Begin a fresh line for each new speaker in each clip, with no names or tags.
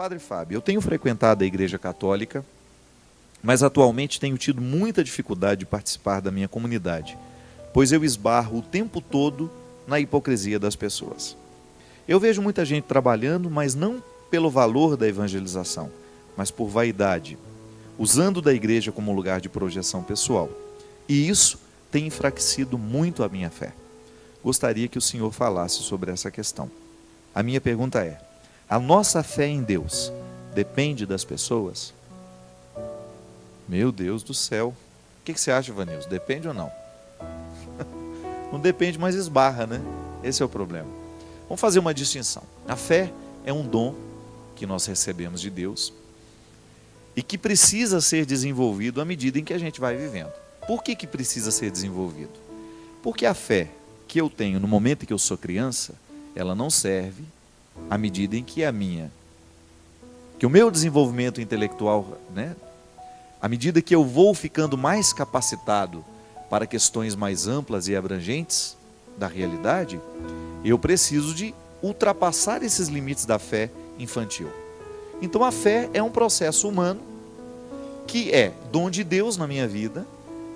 Padre Fábio, eu tenho frequentado a Igreja Católica, mas atualmente tenho tido muita dificuldade de participar da minha comunidade, pois eu esbarro o tempo todo na hipocrisia das pessoas. Eu vejo muita gente trabalhando, mas não pelo valor da evangelização, mas por vaidade, usando da igreja como lugar de projeção pessoal. E isso tem enfraquecido muito a minha fé. Gostaria que o senhor falasse sobre essa questão. A minha pergunta é: a nossa fé em Deus depende das pessoas? Meu Deus do céu. O que você acha, Vanilson? Depende ou não? Não depende, mas esbarra, né? Esse é o problema. Vamos fazer uma distinção. A fé é um dom que nós recebemos de Deus e que precisa ser desenvolvido à medida em que a gente vai vivendo. Por que precisa ser desenvolvido? Porque a fé que eu tenho no momento em que eu sou criança, ela não serve à medida em que que o meu desenvolvimento intelectual, né, à medida que eu vou ficando mais capacitado para questões mais amplas e abrangentes da realidade, eu preciso de ultrapassar esses limites da fé infantil. Então a fé é um processo humano que é dom de Deus na minha vida,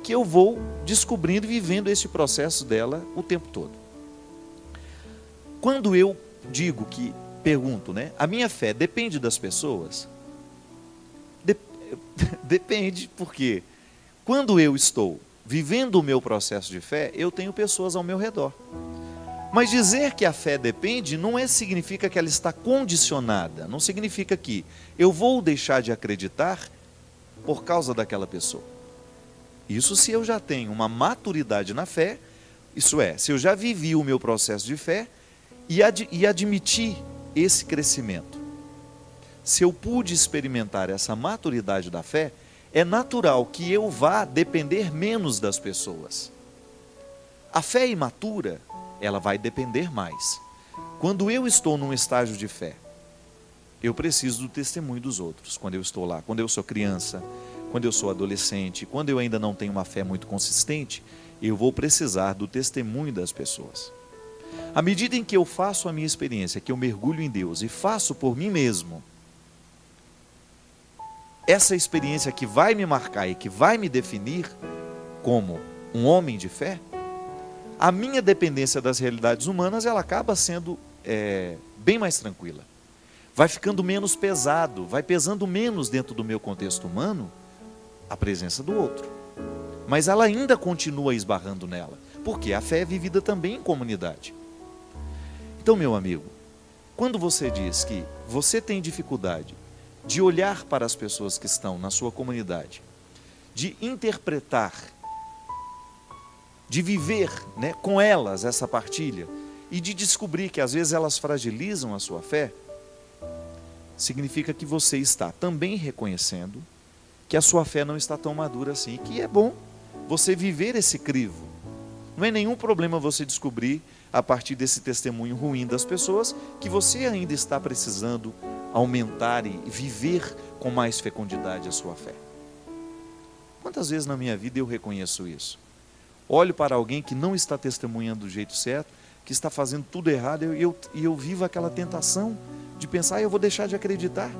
que eu vou descobrindo e vivendo esse processo dela o tempo todo. Quando eu pergunto, né, a minha fé depende das pessoas? Depende, porque quando eu estou vivendo o meu processo de fé, eu tenho pessoas ao meu redor. Mas dizer que a fé depende não significa que ela está condicionada, não significa que eu vou deixar de acreditar por causa daquela pessoa. Isso se eu já tenho uma maturidade na fé, isso é, se eu já vivi o meu processo de fé e admiti esse crescimento. Se eu pude experimentar essa maturidade da fé, é natural que eu vá depender menos das pessoas. A fé imatura, ela vai depender mais. Quando eu estou num estágio de fé, eu preciso do testemunho dos outros. Quando eu estou lá, quando eu sou criança, quando eu sou adolescente, quando eu ainda não tenho uma fé muito consistente, eu vou precisar do testemunho das pessoas. À medida em que eu faço a minha experiência, que eu mergulho em Deus e faço por mim mesmo, essa experiência que vai me marcar e que vai me definir como um homem de fé, a minha dependência das realidades humanas, ela acaba sendo bem mais tranquila. Vai ficando menos pesado, vai pesando menos dentro do meu contexto humano a presença do outro. Mas ela ainda continua esbarrando nela, porque a fé é vivida também em comunidade. Então, meu amigo, quando você diz que você tem dificuldade de olhar para as pessoas que estão na sua comunidade, de interpretar, de viver, né, com elas essa partilha e de descobrir que às vezes elas fragilizam a sua fé, significa que você está também reconhecendo que a sua fé não está tão madura assim, que é bom você viver esse crivo. Não é nenhum problema você descobrir, a partir desse testemunho ruim das pessoas, que você ainda está precisando aumentar e viver com mais fecundidade a sua fé. Quantas vezes na minha vida eu reconheço isso? Olho para alguém que não está testemunhando do jeito certo, que está fazendo tudo errado, e eu vivo aquela tentação de pensar: eu vou deixar de acreditar.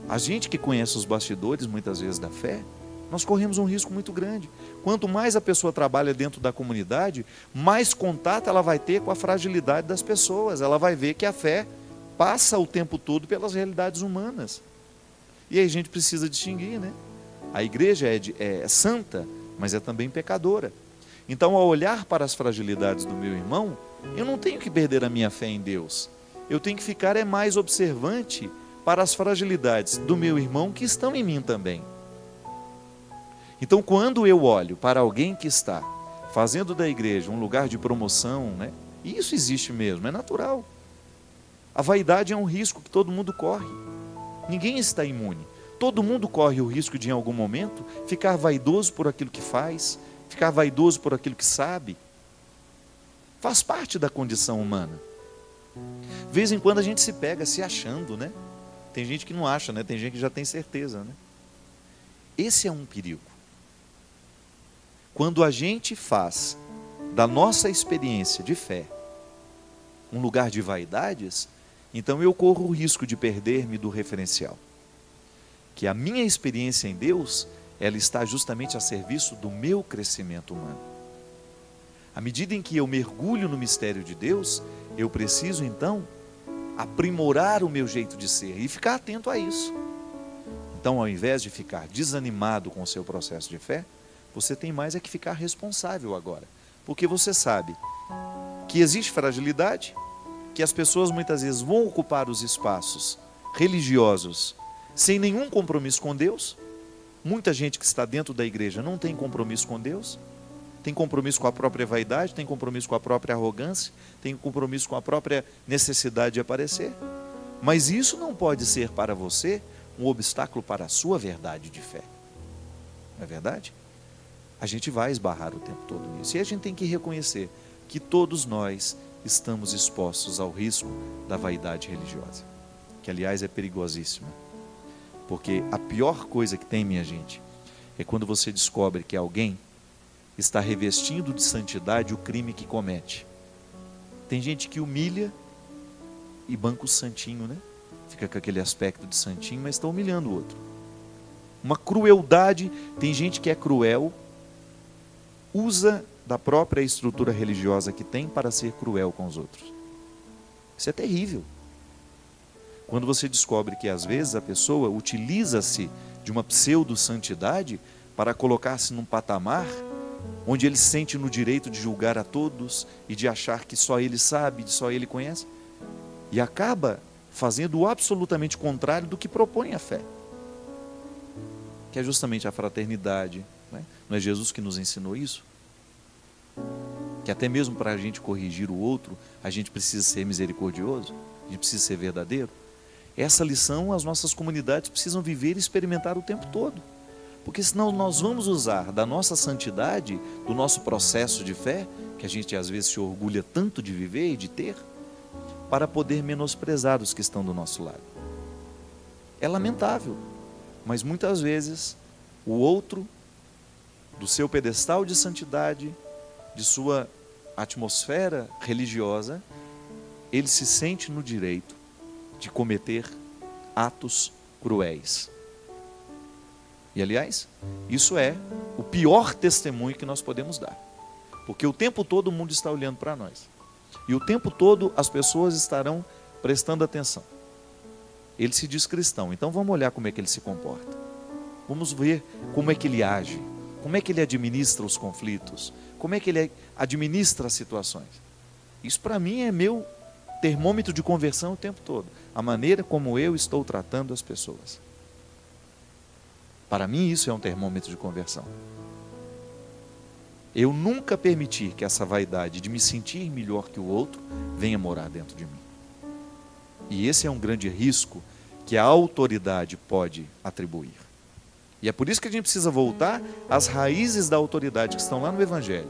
A gente que conhece os bastidores, muitas vezes, da fé, nós corremos um risco muito grande. Quanto mais a pessoa trabalha dentro da comunidade, mais contato ela vai ter com a fragilidade das pessoas. Ela vai ver que a fé passa o tempo todo pelas realidades humanas. E aí a gente precisa distinguir, né? A igreja é santa, mas é também pecadora. Então, ao olhar para as fragilidades do meu irmão, eu não tenho que perder a minha fé em Deus. Eu tenho que ficar mais observante para as fragilidades do meu irmão que estão em mim também. Então, quando eu olho para alguém que está fazendo da igreja um lugar de promoção, né? E isso existe mesmo, é natural. A vaidade é um risco que todo mundo corre. Ninguém está imune. Todo mundo corre o risco de, em algum momento, ficar vaidoso por aquilo que faz, ficar vaidoso por aquilo que sabe. Faz parte da condição humana. De vez em quando a gente se pega se achando, né? Tem gente que não acha, né? Tem gente que já tem certeza, né? Esse é um perigo. Quando a gente faz da nossa experiência de fé um lugar de vaidades, então eu corro o risco de perder-me do referencial. Que a minha experiência em Deus, ela está justamente a serviço do meu crescimento humano. À medida em que eu mergulho no mistério de Deus, eu preciso então aprimorar o meu jeito de ser e ficar atento a isso. Então, ao invés de ficar desanimado com o seu processo de fé, você tem mais é que ficar responsável agora. Porque você sabe que existe fragilidade, que as pessoas muitas vezes vão ocupar os espaços religiosos sem nenhum compromisso com Deus. Muita gente que está dentro da igreja não tem compromisso com Deus, tem compromisso com a própria vaidade, tem compromisso com a própria arrogância, tem compromisso com a própria necessidade de aparecer. Mas isso não pode ser para você um obstáculo para a sua verdade de fé. Não é verdade? A gente vai esbarrar o tempo todo nisso. E a gente tem que reconhecer que todos nós estamos expostos ao risco da vaidade religiosa, que aliás é perigosíssima. Porque a pior coisa que tem, minha gente, é quando você descobre que alguém está revestindo de santidade o crime que comete. Tem gente que humilha e banca o santinho, né? Fica com aquele aspecto de santinho, mas está humilhando o outro. Uma crueldade, tem gente que é cruel, usa da própria estrutura religiosa que tem para ser cruel com os outros. Isso é terrível. Quando você descobre que às vezes a pessoa utiliza-se de uma pseudo-santidade para colocar-se num patamar onde ele se sente no direito de julgar a todos e de achar que só ele sabe, de só ele conhece, e acaba fazendo o absolutamente contrário do que propõe a fé, que é justamente a fraternidade. Não é Jesus que nos ensinou isso? Que até mesmo para a gente corrigir o outro, a gente precisa ser misericordioso, a gente precisa ser verdadeiro. Essa lição as nossas comunidades precisam viver e experimentar o tempo todo. Porque senão nós vamos usar da nossa santidade, do nosso processo de fé, que a gente às vezes se orgulha tanto de viver e de ter, para poder menosprezar os que estão do nosso lado. É lamentável, mas muitas vezes o outro, do seu pedestal de santidade, de sua atmosfera religiosa, ele se sente no direito de cometer atos cruéis. E aliás, isso é o pior testemunho que nós podemos dar. Porque o tempo todo o mundo está olhando para nós. E o tempo todo as pessoas estarão prestando atenção. Ele se diz cristão, então vamos olhar como é que ele se comporta. Vamos ver como é que ele age, como é que ele administra os conflitos, como é que ele administra as situações. Isso para mim é meu termômetro de conversão o tempo todo. A maneira como eu estou tratando as pessoas. Para mim isso é um termômetro de conversão. Eu nunca permitir que essa vaidade de me sentir melhor que o outro venha morar dentro de mim. E esse é um grande risco que a autoridade pode atribuir. E é por isso que a gente precisa voltar às raízes da autoridade que estão lá no Evangelho.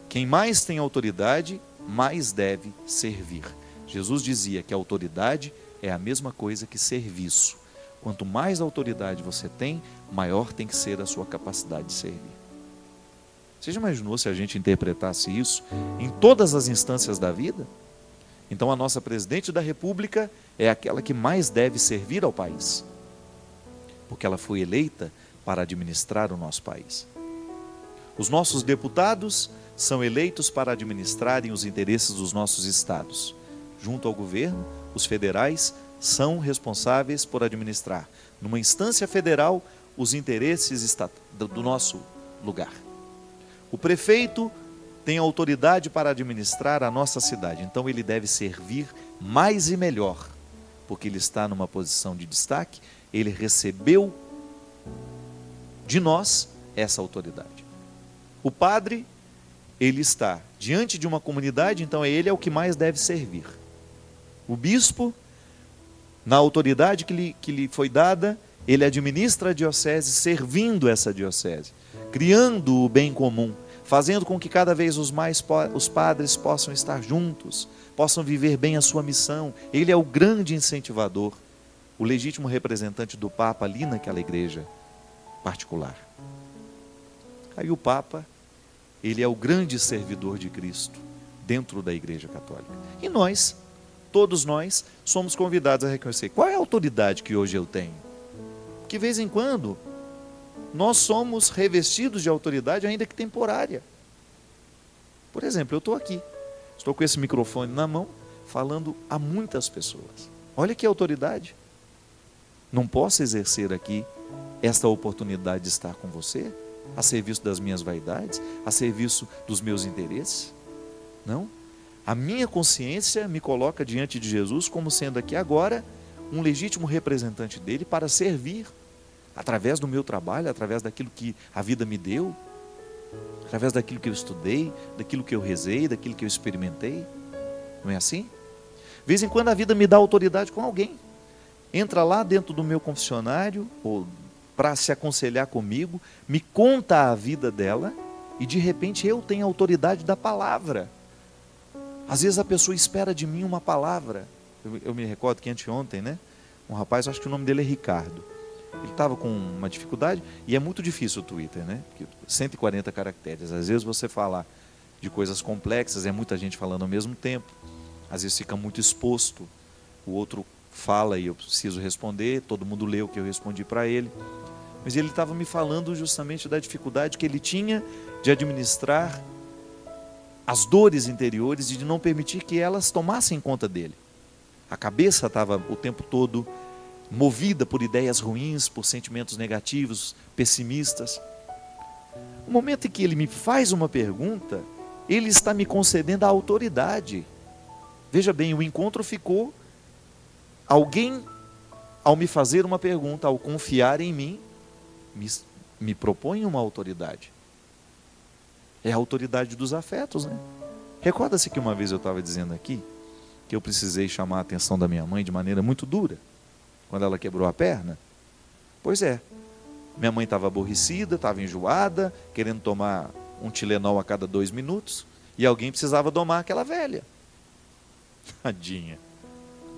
Quem mais tem autoridade, mais deve servir. Jesus dizia que a autoridade é a mesma coisa que serviço. Quanto mais autoridade você tem, maior tem que ser a sua capacidade de servir. Você já imaginou se a gente interpretasse isso em todas as instâncias da vida? Então a nossa presidente da República é aquela que mais deve servir ao país, porque ela foi eleita para administrar o nosso país. Os nossos deputados são eleitos para administrarem os interesses dos nossos estados. Junto ao governo, os federais são responsáveis por administrar, numa instância federal, os interesses do nosso lugar. O prefeito tem autoridade para administrar a nossa cidade, então ele deve servir mais e melhor, porque ele está numa posição de destaque, ele recebeu de nós essa autoridade. O padre, ele está diante de uma comunidade, então ele é o que mais deve servir. O bispo, na autoridade que lhe foi dada, ele administra a diocese, servindo essa diocese, criando o bem comum, fazendo com que cada vez os padres possam estar juntos, possam viver bem a sua missão. Ele é o grande incentivador, o legítimo representante do Papa ali naquela igreja particular. Aí o Papa, ele é o grande servidor de Cristo dentro da Igreja Católica. E nós, todos nós somos convidados a reconhecer qual é a autoridade que hoje eu tenho. Que de vez em quando nós somos revestidos de autoridade, ainda que temporária. Por exemplo, eu estou aqui, estou com esse microfone na mão, falando a muitas pessoas. Olha que autoridade. Não posso exercer aqui esta oportunidade de estar com você, a serviço das minhas vaidades, a serviço dos meus interesses? Não. A minha consciência me coloca diante de Jesus como sendo aqui agora um legítimo representante dele para servir, através do meu trabalho, através daquilo que a vida me deu, através daquilo que eu estudei, daquilo que eu rezei, daquilo que eu experimentei. Não é assim? De vez em quando a vida me dá autoridade com alguém. Entra lá dentro do meu confessionário, ou para se aconselhar comigo, me conta a vida dela, e de repente eu tenho a autoridade da palavra. Às vezes a pessoa espera de mim uma palavra. Eu me recordo que anteontem, né? Um rapaz, acho que o nome dele é Ricardo. Ele estava com uma dificuldade, e é muito difícil o Twitter, né? Porque 140 caracteres. Às vezes você falar de coisas complexas, é muita gente falando ao mesmo tempo. Às vezes fica muito exposto. O outro fala e eu preciso responder, todo mundo lê o que eu respondi para ele. Mas ele estava me falando justamente da dificuldade que ele tinha de administrar as dores interiores e de não permitir que elas tomassem conta dele. A cabeça estava o tempo todo movida por ideias ruins, por sentimentos negativos, pessimistas. No momento em que ele me faz uma pergunta, ele está me concedendo a autoridade. Veja bem, o encontro ficou, alguém, ao me fazer uma pergunta, ao confiar em mim, me propõe uma autoridade. É a autoridade dos afetos, né? Recorda-se que uma vez eu estava dizendo aqui, que eu precisei chamar a atenção da minha mãe de maneira muito dura, quando ela quebrou a perna? Pois é, minha mãe estava aborrecida, estava enjoada, querendo tomar um Tilenol a cada 2 minutos, e alguém precisava domar aquela velha. Tadinha,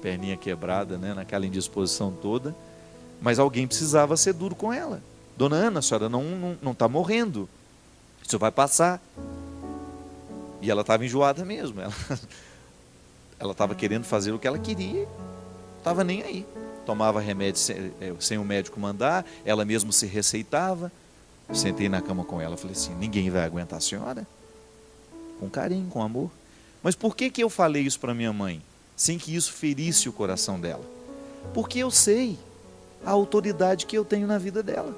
perninha quebrada, né, naquela indisposição toda, mas alguém precisava ser duro com ela. Dona Ana, a senhora não está morrendo, isso vai passar. E ela estava enjoada mesmo, ela estava querendo fazer o que ela queria, estava nem aí. Tomava remédio sem o médico mandar, ela mesma se receitava. Eu sentei na cama com ela, falei assim: ninguém vai aguentar a senhora? Com carinho, com amor. Mas por que eu falei isso para minha mãe, sem que isso ferisse o coração dela? Porque eu sei a autoridade que eu tenho na vida dela.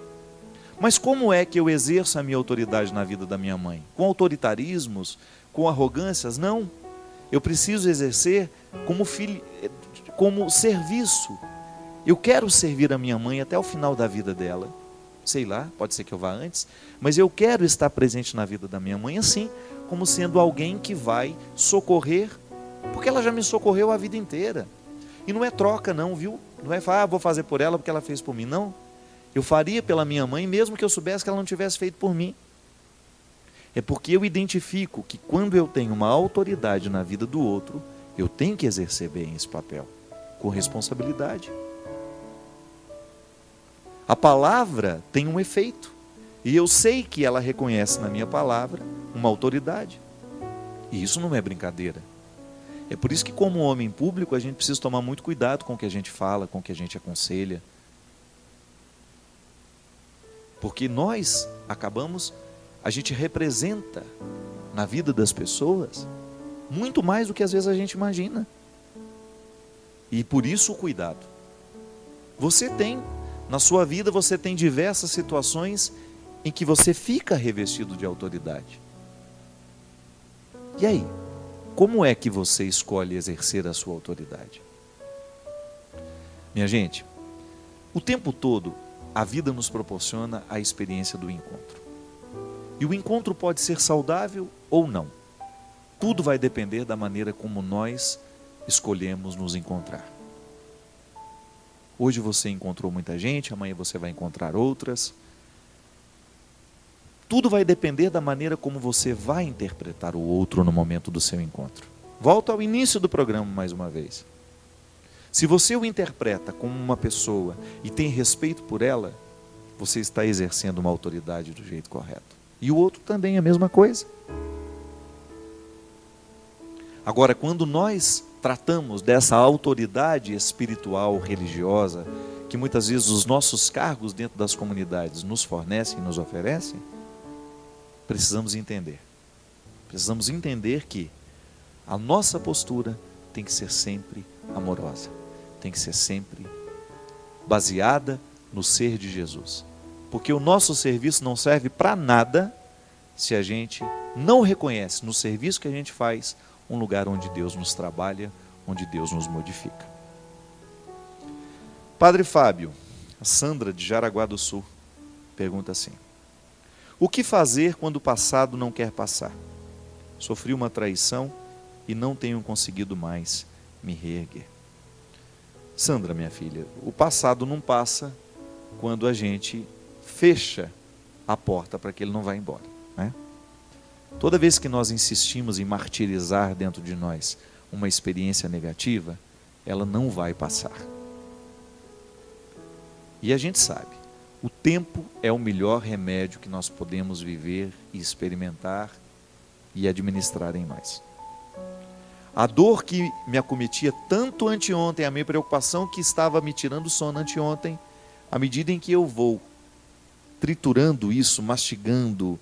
Mas como é que eu exerço a minha autoridade na vida da minha mãe? Com autoritarismos? Com arrogâncias? Não. Eu preciso exercer como serviço. Eu quero servir a minha mãe até o final da vida dela. Sei lá, pode ser que eu vá antes, mas eu quero estar presente na vida da minha mãe assim, como sendo alguém que vai socorrer, porque ela já me socorreu a vida inteira. E não é troca não, viu? Não é falar, vou fazer por ela porque ela fez por mim, não. Eu faria pela minha mãe, mesmo que eu soubesse que ela não tivesse feito por mim. É porque eu identifico que quando eu tenho uma autoridade na vida do outro, eu tenho que exercer bem esse papel, com responsabilidade. A palavra tem um efeito, e eu sei que ela reconhece na minha palavra uma autoridade. E isso não é brincadeira. É por isso que, como homem público, a gente precisa tomar muito cuidado com o que a gente fala, com o que a gente aconselha. Porque nós a gente representa na vida das pessoas muito mais do que às vezes a gente imagina. E por isso o cuidado. Na sua vida você tem diversas situações em que você fica revestido de autoridade. E aí? Como é que você escolhe exercer a sua autoridade? Minha gente, o tempo todo a vida nos proporciona a experiência do encontro. E o encontro pode ser saudável ou não. Tudo vai depender da maneira como nós escolhemos nos encontrar. Hoje você encontrou muita gente, amanhã você vai encontrar outras. Tudo vai depender da maneira como você vai interpretar o outro no momento do seu encontro. Volto ao início do programa mais uma vez. Se você o interpreta como uma pessoa e tem respeito por ela, você está exercendo uma autoridade do jeito correto. E o outro também é a mesma coisa. Agora, quando nós tratamos dessa autoridade espiritual, religiosa, que muitas vezes os nossos cargos dentro das comunidades nos fornecem e nos oferecem, precisamos entender. Precisamos entender que a nossa postura tem que ser sempre amorosa, tem que ser sempre baseada no ser de Jesus. Porque o nosso serviço não serve para nada se a gente não reconhece no serviço que a gente faz um lugar onde Deus nos trabalha, onde Deus nos modifica. Padre Fábio, a Sandra de Jaraguá do Sul pergunta assim: o que fazer quando o passado não quer passar? Sofri uma traição e não tenho conseguido mais me reerguer. Sandra, minha filha, o passado não passa quando a gente fecha a porta para que ele não vá embora, né? Toda vez que nós insistimos em martirizar dentro de nós uma experiência negativa, ela não vai passar. E a gente sabe, o tempo é o melhor remédio que nós podemos viver e experimentar e administrar em nós. A dor que me acometia tanto anteontem, a minha preocupação que estava me tirando o sono anteontem, à medida em que eu vou triturando isso, mastigando,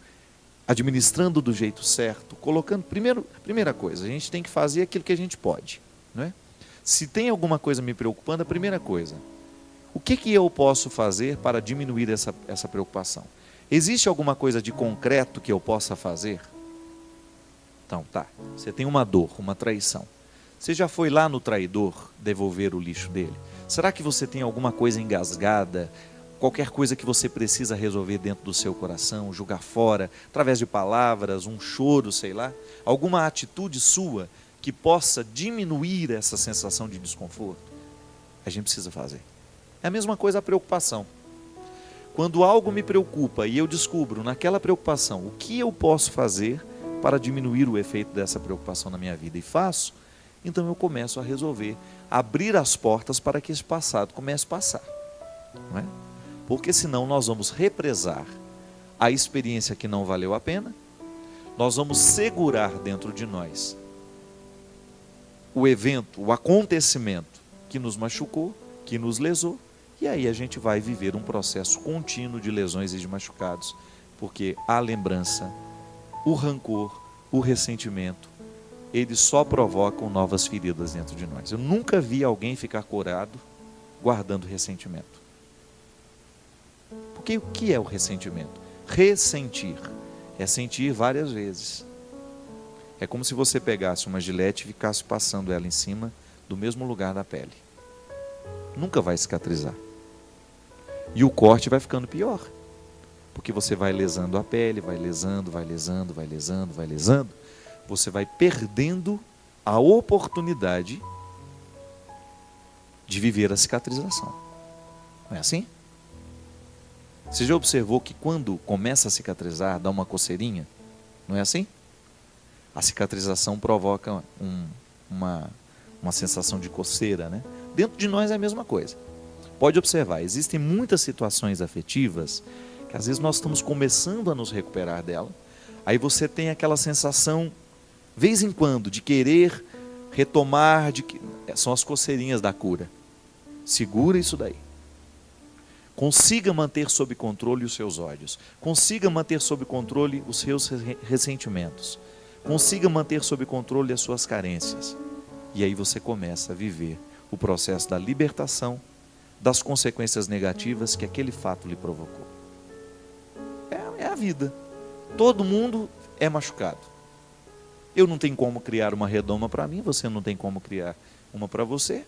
administrando do jeito certo, colocando, primeira coisa, a gente tem que fazer aquilo que a gente pode, não é? Se tem alguma coisa me preocupando, a primeira coisa, o que eu posso fazer para diminuir essa preocupação? Existe alguma coisa de concreto que eu possa fazer? Então, tá, você tem uma dor, uma traição. Você já foi lá no traidor devolver o lixo dele? Será que você tem alguma coisa engasgada, qualquer coisa que você precisa resolver dentro do seu coração, jogar fora, através de palavras, um choro, sei lá? Alguma atitude sua que possa diminuir essa sensação de desconforto? A gente precisa fazer. É a mesma coisa a preocupação. Quando algo me preocupa e eu descubro naquela preocupação o que eu posso fazer para diminuir o efeito dessa preocupação na minha vida e faço, então eu começo a resolver, abrir as portas para que esse passado comece a passar, não é? Porque senão nós vamos represar a experiência que não valeu a pena, nós vamos segurar dentro de nós o evento, o acontecimento que nos machucou, que nos lesou, e aí a gente vai viver um processo contínuo de lesões e de machucados, porque a lembrança, o rancor, o ressentimento, eles só provocam novas feridas dentro de nós. Eu nunca vi alguém ficar curado guardando ressentimento. Porque o que é o ressentimento? Ressentir é sentir várias vezes. É como se você pegasse uma gilete e ficasse passando ela em cima do mesmo lugar da pele. Nunca vai cicatrizar. E o corte vai ficando pior. Porque você vai lesando a pele, vai lesando, vai lesando, vai lesando, vai lesando. Você vai perdendo a oportunidade de viver a cicatrização. Não é assim? Você já observou que quando começa a cicatrizar, dá uma coceirinha? Não é assim? A cicatrização provoca uma sensação de coceira, né? Dentro de nós é a mesma coisa. Pode observar, existem muitas situações afetivas que às vezes nós estamos começando a nos recuperar dela. Aí você tem aquela sensação, vez em quando, de querer retomar, são as coceirinhas da cura. Segura isso daí. Consiga manter sob controle os seus ódios. Consiga manter sob controle os seus ressentimentos. Consiga manter sob controle as suas carências. E aí você começa a viver o processo da libertação das consequências negativas que aquele fato lhe provocou. É a vida. Todo mundo é machucado. Eu não tenho como criar uma redoma para mim, você não tem como criar uma para você.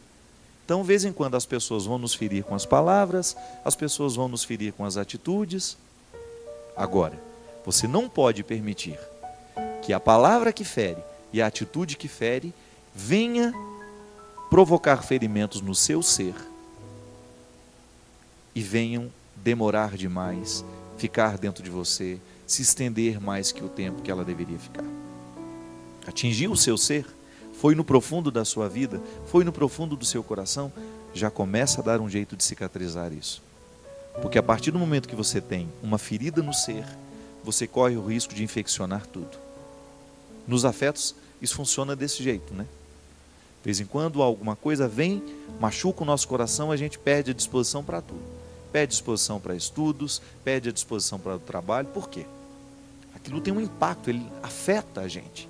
Então, de vez em quando, as pessoas vão nos ferir com as palavras, as pessoas vão nos ferir com as atitudes. Agora, você não pode permitir que a palavra que fere e a atitude que fere venha provocar ferimentos no seu ser e venham demorar demais, ficar dentro de você, se estender mais que o tempo que ela deveria ficar. Atingiu o seu ser, foi no profundo da sua vida, foi no profundo do seu coração, já começa a dar um jeito de cicatrizar isso. Porque a partir do momento que você tem uma ferida no ser, você corre o risco de infeccionar tudo. Nos afetos, isso funciona desse jeito, né? vez em quando alguma coisa vem, machuca o nosso coração, a gente perde a disposição para tudo. Perde disposição para estudos, perde a disposição para o trabalho. Por quê? Aquilo tem um impacto, ele afeta a gente.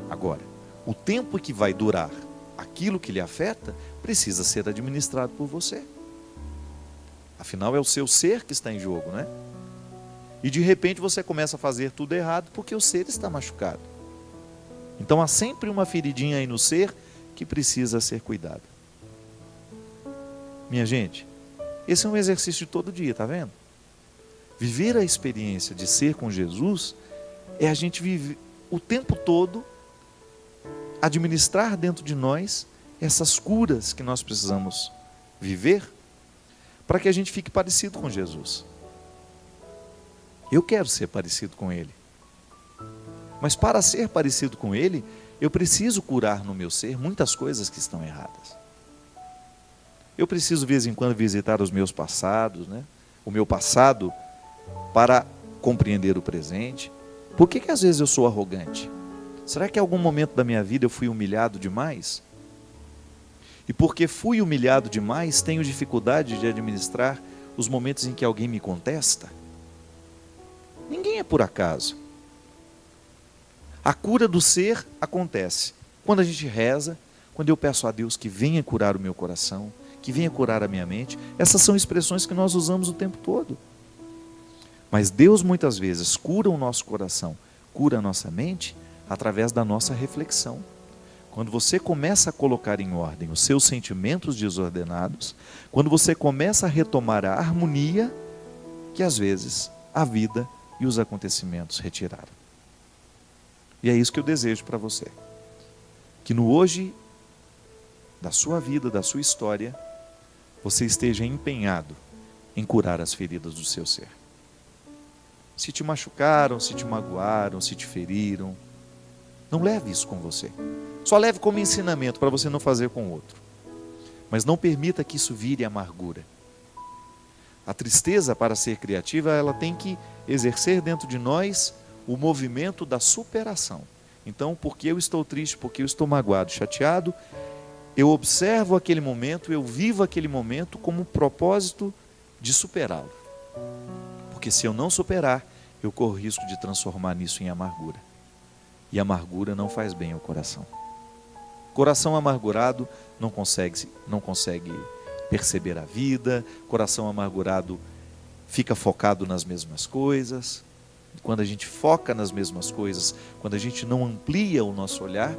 Agora, o tempo que vai durar aquilo que lhe afeta, precisa ser administrado por você. Afinal, é o seu ser que está em jogo, né? E de repente você começa a fazer tudo errado porque o ser está machucado. Então há sempre uma feridinha aí no ser que precisa ser cuidada. Minha gente, esse é um exercício de todo dia, tá vendo? Viver a experiência de ser com Jesus é a gente viver o tempo todo, administrar dentro de nós essas curas que nós precisamos viver para que a gente fique parecido com Jesus. Eu quero ser parecido com Ele. Mas para ser parecido com Ele, eu preciso curar no meu ser muitas coisas que estão erradas. Eu preciso de vez em quando visitar os meus passados, né? O meu passado, para compreender o presente. Por que às vezes eu sou arrogante? Será que em algum momento da minha vida eu fui humilhado demais? E porque fui humilhado demais, tenho dificuldade de administrar os momentos em que alguém me contesta? Ninguém é por acaso. A cura do ser acontece quando a gente reza, quando eu peço a Deus que venha curar o meu coração, que venha curar a minha mente. Essas são expressões que nós usamos o tempo todo. Mas Deus muitas vezes cura o nosso coração, cura a nossa mente através da nossa reflexão. Quando você começa a colocar em ordem os seus sentimentos desordenados, quando você começa a retomar a harmonia que às vezes a vida e os acontecimentos retiraram. E é isso que eu desejo para você. Que no hoje da sua vida, da sua história, você esteja empenhado em curar as feridas do seu ser. Se te machucaram, se te magoaram, se te feriram, não leve isso com você. Só leve como ensinamento para você não fazer com o outro. Mas não permita que isso vire amargura. A tristeza, para ser criativa, ela tem que exercer dentro de nós o movimento da superação. Então, porque eu estou triste, porque eu estou magoado, chateado, eu observo aquele momento, eu vivo aquele momento como um propósito de superá-lo. Porque se eu não superar, eu corro risco de transformar nisso em amargura. E amargura não faz bem ao coração. Coração amargurado não consegue perceber a vida. Coração amargurado fica focado nas mesmas coisas. Quando a gente foca nas mesmas coisas, quando a gente não amplia o nosso olhar,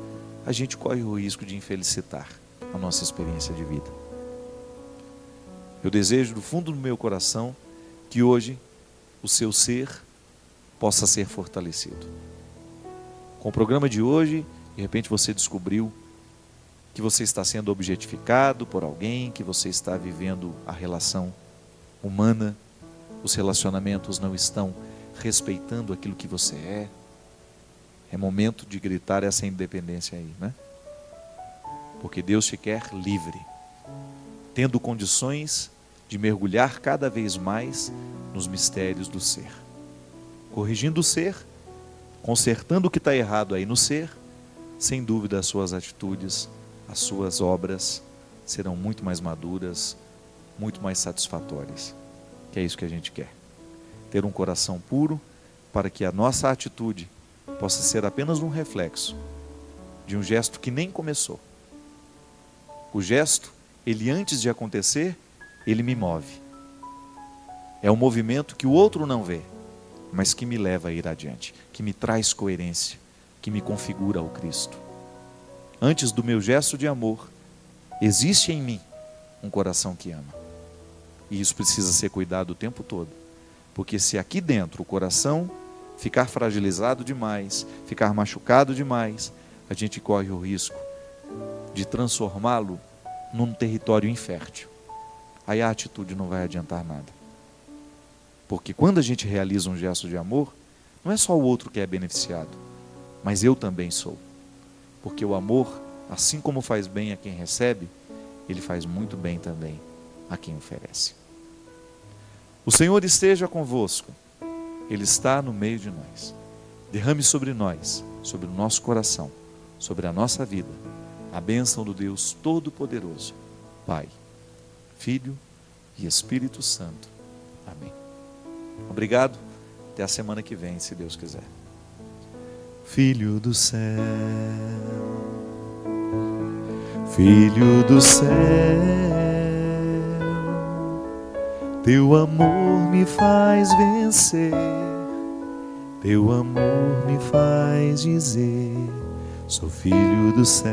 a gente corre o risco de infelicitar a nossa experiência de vida. Eu desejo do fundo do meu coração que hoje o seu ser possa ser fortalecido. Com o programa de hoje, de repente você descobriu que você está sendo objetificado por alguém, que você está vivendo a relação humana, os relacionamentos não estão respeitando aquilo que você é. É momento de gritar essa independência aí, né? Porque Deus te quer livre, tendo condições de mergulhar cada vez mais nos mistérios do ser. Corrigindo o ser, consertando o que está errado aí no ser, sem dúvida as suas atitudes, as suas obras serão muito mais maduras, muito mais satisfatórias. Que é isso que a gente quer. Ter um coração puro para que a nossa atitude possa ser apenas um reflexo de um gesto que nem começou. O gesto, ele antes de acontecer, ele me move. É um movimento que o outro não vê, mas que me leva a ir adiante, que me traz coerência, que me configura ao Cristo. Antes do meu gesto de amor, existe em mim um coração que ama. E isso precisa ser cuidado o tempo todo. Porque se aqui dentro o coração ficar fragilizado demais, ficar machucado demais, a gente corre o risco de transformá-lo num território infértil. Aí a atitude não vai adiantar nada. Porque quando a gente realiza um gesto de amor, não é só o outro que é beneficiado, mas eu também sou. Porque o amor, assim como faz bem a quem recebe, ele faz muito bem também a quem oferece. O Senhor esteja convosco, Ele está no meio de nós. Derrame sobre nós, sobre o nosso coração, sobre a nossa vida, A bênção do Deus Todo-Poderoso, Pai, Filho e Espírito Santo. Amém. Obrigado. Até a semana que vem, se Deus quiser. Filho do céu, Filho do céu, teu amor me faz vencer, teu amor me faz dizer: sou filho do céu,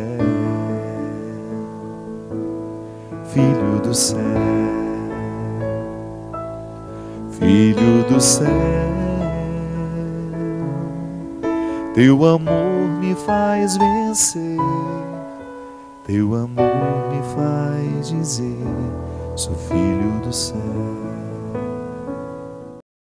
filho do céu, filho do céu. Teu amor me faz vencer, teu amor me faz dizer: sou filho do céu.